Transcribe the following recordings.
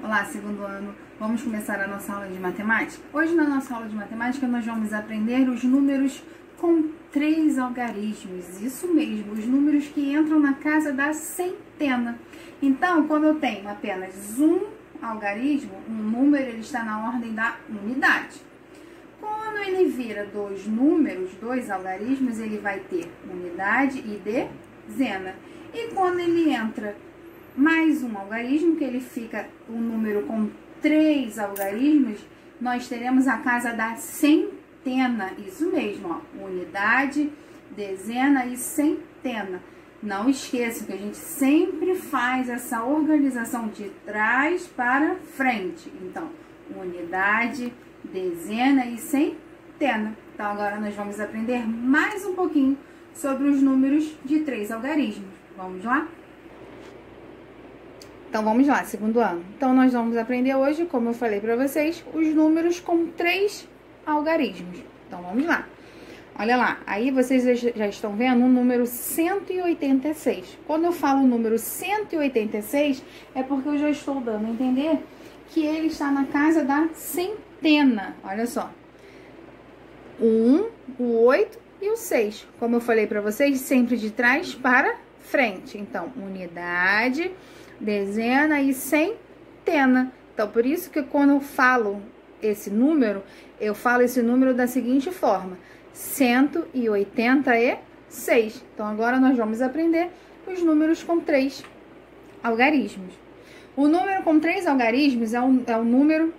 Olá, segundo ano. Vamos começar a nossa aula de matemática? Hoje, na nossa aula de matemática, nós vamos aprender os números com 3 algarismos. Isso mesmo, os números que entram na casa da centena. Então, quando eu tenho apenas um algarismo, um número, ele está na ordem da unidade. Quando ele vira dois números, dois algarismos, ele vai ter unidade e dezena. E quando ele entra mais um algarismo, que ele fica um número com 3 algarismos, nós teremos a casa da centena. Isso mesmo, ó, unidade, dezena e centena. Não esqueça que a gente sempre faz essa organização de trás para frente. Então, unidade, dezena e centena. Então, agora nós vamos aprender mais um pouquinho sobre os números de 3 algarismos. Vamos lá? Então, vamos lá, segundo ano. Então, nós vamos aprender hoje, como eu falei para vocês, os números com 3 algarismos. Então, vamos lá. Olha lá, aí vocês já estão vendo o número 186. Quando eu falo o número 186, é porque eu já estou dando a entender que ele está na casa da centena. Olha só. O 1, o 8 e o 6. Como eu falei para vocês, sempre de trás para frente. Então, unidade, dezena e centena. Então, por isso que quando eu falo esse número, eu falo esse número da seguinte forma: 186. Então, agora nós vamos aprender os números com 3 algarismos. O número com 3 algarismos é um número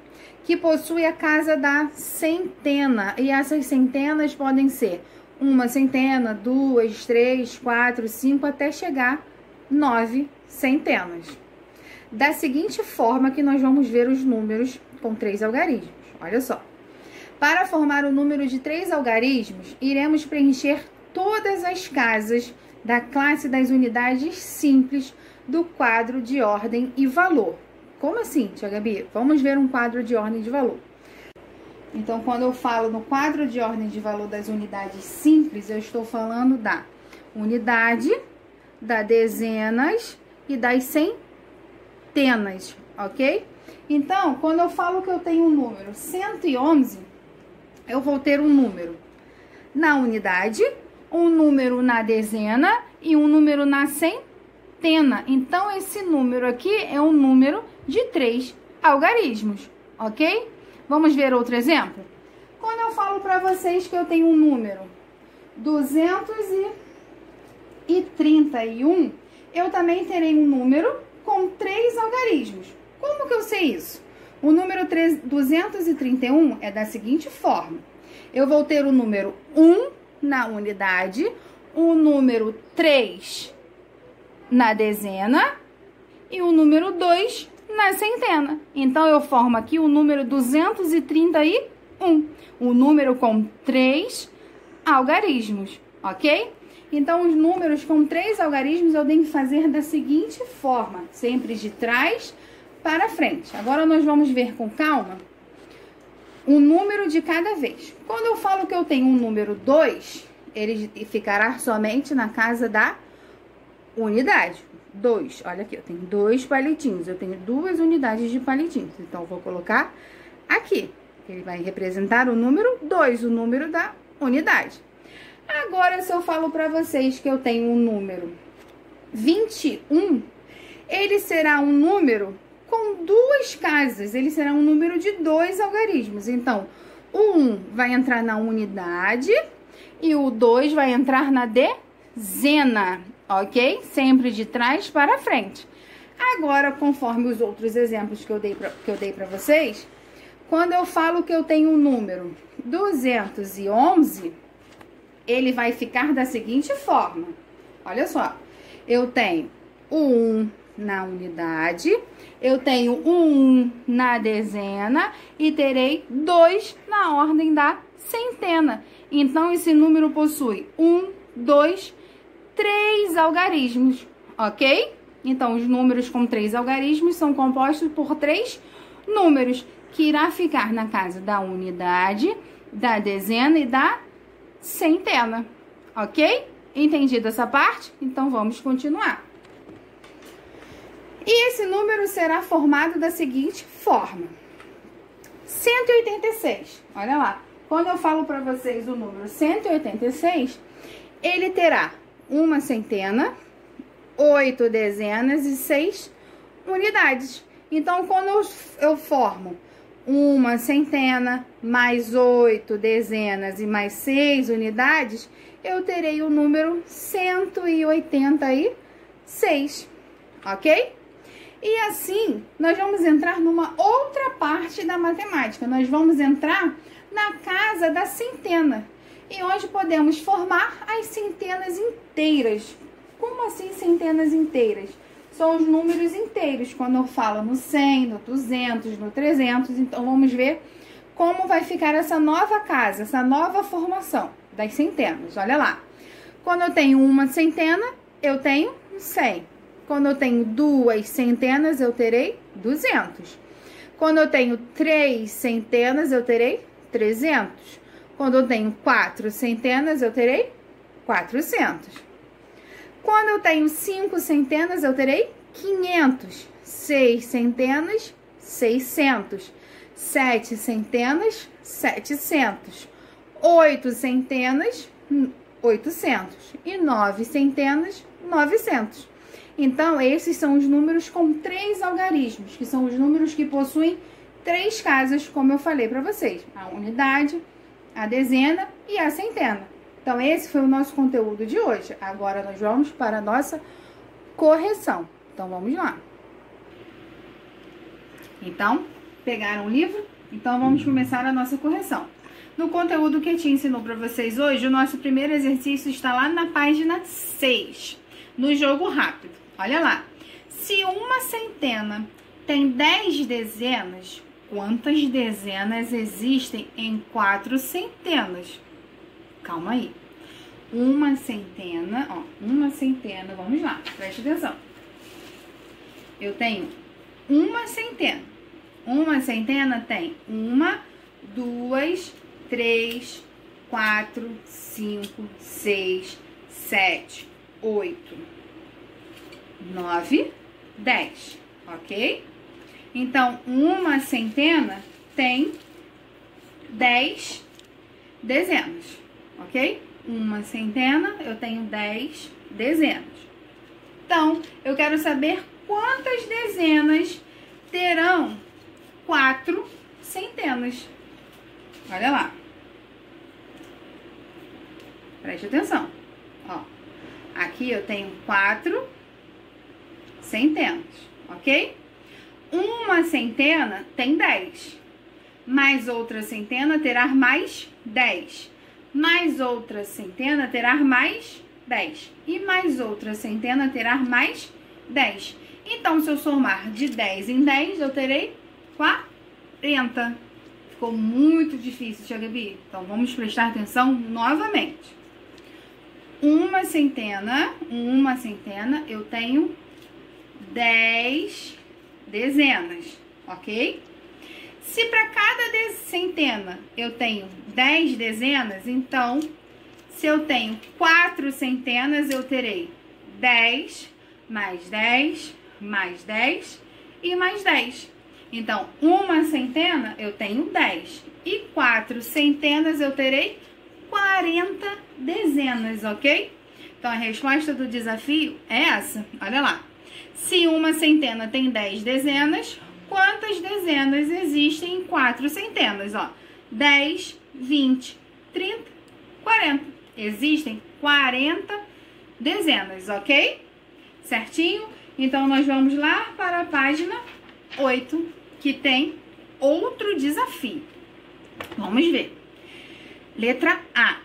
que possui a casa da centena. E essas centenas podem ser uma centena, 2, 3, 4, 5, até chegar 9 centenas. Da seguinte forma que nós vamos ver os números com 3 algarismos. Olha só. Para formar o número de 3 algarismos, iremos preencher todas as casas da classe das unidades simples do quadro de ordem e valor. Como assim, tia Gabi? Vamos ver um quadro de ordem de valor. Então, quando eu falo no quadro de ordem de valor das unidades simples, eu estou falando da unidade, das dezenas e das centenas, ok? Então, quando eu falo que eu tenho um número 111, eu vou ter um número na unidade, um número na dezena e um número na centena. Então, esse número aqui é um número de 3 algarismos, ok? Vamos ver outro exemplo? Quando eu falo para vocês que eu tenho um número 231, eu também terei um número com 3 algarismos. Como que eu sei isso? O número 231 é da seguinte forma: eu vou ter o número 1 na unidade, o número 3 na dezena e o número 2 na centena. Então, eu formo aqui o número 231, o número com 3 algarismos, ok? Então, os números com 3 algarismos eu tenho que fazer da seguinte forma, sempre de trás para frente. Agora, nós vamos ver com calma o número de cada vez. Quando eu falo que eu tenho um número 2, ele ficará somente na casa da unidade. 2, olha aqui, eu tenho 2 palitinhos, eu tenho 2 unidades de palitinhos. Então, eu vou colocar aqui. Ele vai representar o número 2, o número da unidade. Agora, se eu falo para vocês que eu tenho um número 21, ele será um número com 2 casas, ele será um número de 2 algarismos. Então, o 1 vai entrar na unidade e o 2 vai entrar na dezena, ok? Sempre de trás para frente. Agora, conforme os outros exemplos que eu dei para vocês, quando eu falo que eu tenho um número 211, ele vai ficar da seguinte forma. Olha só, eu tenho o 1 na unidade, eu tenho um 1 na dezena e terei 2 na ordem da centena. Então, esse número possui 1, 2, 3 algarismos, ok? Então, os números com 3 algarismos são compostos por 3 números, que irá ficar na casa da unidade, da dezena e da centena, ok? Entendido essa parte? Então, vamos continuar. E esse número será formado da seguinte forma. 186, olha lá. Quando eu falo para vocês o número 186, ele terá uma centena, 8 dezenas e 6 unidades. Então, quando eu formo uma centena, mais 8 dezenas e mais 6 unidades, eu terei o número 186, ok? E assim, nós vamos entrar numa outra parte da matemática. Nós vamos entrar na casa da centena. E hoje podemos formar as centenas inteiras. Como assim centenas inteiras? São os números inteiros, quando eu falo no 100, no 200, no 300. Então, vamos ver como vai ficar essa nova casa, essa nova formação das centenas. Olha lá. Quando eu tenho uma centena, eu tenho 100. Quando eu tenho 2 centenas, eu terei 200. Quando eu tenho 3 centenas, eu terei 300. Quando eu tenho 4 centenas, eu terei 400. Quando eu tenho 5 centenas, eu terei 500. 6 centenas, 600. 7 centenas, 700. 8 centenas, 800. E 9 centenas, 900. Então, esses são os números com 3 algarismos, que são os números que possuem 3 casas, como eu falei para vocês. A unidade, a dezena e a centena. Então, esse foi o nosso conteúdo de hoje. Agora, nós vamos para a nossa correção. Então, vamos lá. Então, pegaram o livro? Então, vamos começar a nossa correção. No conteúdo que a Tia ensinou para vocês hoje, o nosso primeiro exercício está lá na página 6, no jogo rápido. Olha lá. Se uma centena tem 10 dezenas, quantas dezenas existem em 4 centenas? Calma aí. Uma centena, vamos lá, preste atenção. Eu tenho uma centena. Uma centena tem 1, 2, 3, 4, 5, 6, 7, 8, 9, 10, ok? Então, uma centena tem 10 dezenas, ok? Uma centena, eu tenho 10 dezenas. Então, eu quero saber quantas dezenas terão 4 centenas. Olha lá. Preste atenção. Ó, aqui eu tenho 4 centenas, ok? Uma centena tem 10. Mais outra centena terá mais 10. Mais outra centena terá mais 10. E mais outra centena terá mais 10. Então, se eu somar de 10 em 10, eu terei 40. Ficou muito difícil, Tia Gabi. Então, vamos prestar atenção novamente. Uma centena, eu tenho 10 dezenas, ok? Se para cada centena eu tenho 10 dezenas, então, se eu tenho 4 centenas, eu terei 10, mais 10, mais 10 e mais 10. Então, uma centena eu tenho 10 e 4 centenas eu terei 40 dezenas, ok? Então, a resposta do desafio é essa, olha lá. Se uma centena tem 10 dezenas, quantas dezenas existem em 4 centenas? Ó, 10, 20, 30, 40. Existem 40 dezenas, ok? Certinho? Então, nós vamos lá para a página 8, que tem outro desafio. Vamos ver. Letra A.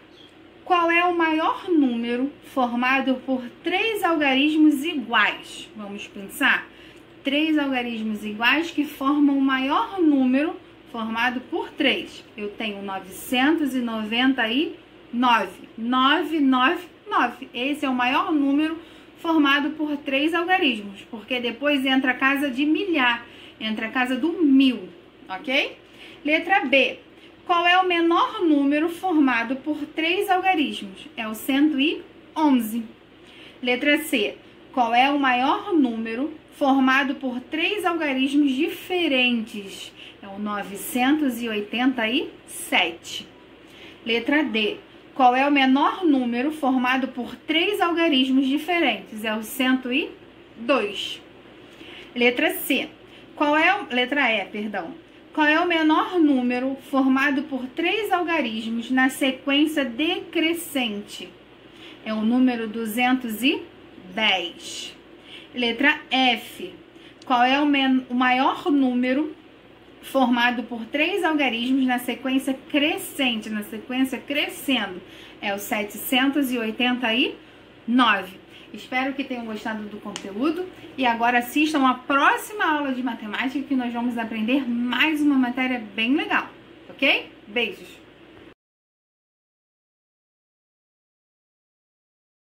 Qual é o maior número formado por 3 algarismos iguais? Vamos pensar. 3 algarismos iguais que formam o maior número formado por 3. Eu tenho 999. 999. Esse é o maior número formado por 3 algarismos, porque depois entra a casa de milhar, entra a casa do 1000, ok? Letra B. Qual é o menor número formado por 3 algarismos? É o 111. Letra C. Qual é o maior número formado por 3 algarismos diferentes? É o 987. Letra D. Qual é o menor número formado por 3 algarismos diferentes? É o 102. Letra C. Letra E, perdão. Qual é o menor número formado por 3 algarismos na sequência decrescente? É o número 210. Letra F. Qual é o maior número formado por 3 algarismos na sequência crescente, na sequência crescendo? É o 789. Espero que tenham gostado do conteúdo e agora assistam a próxima aula de matemática que nós vamos aprender mais uma matéria bem legal, ok? Beijos!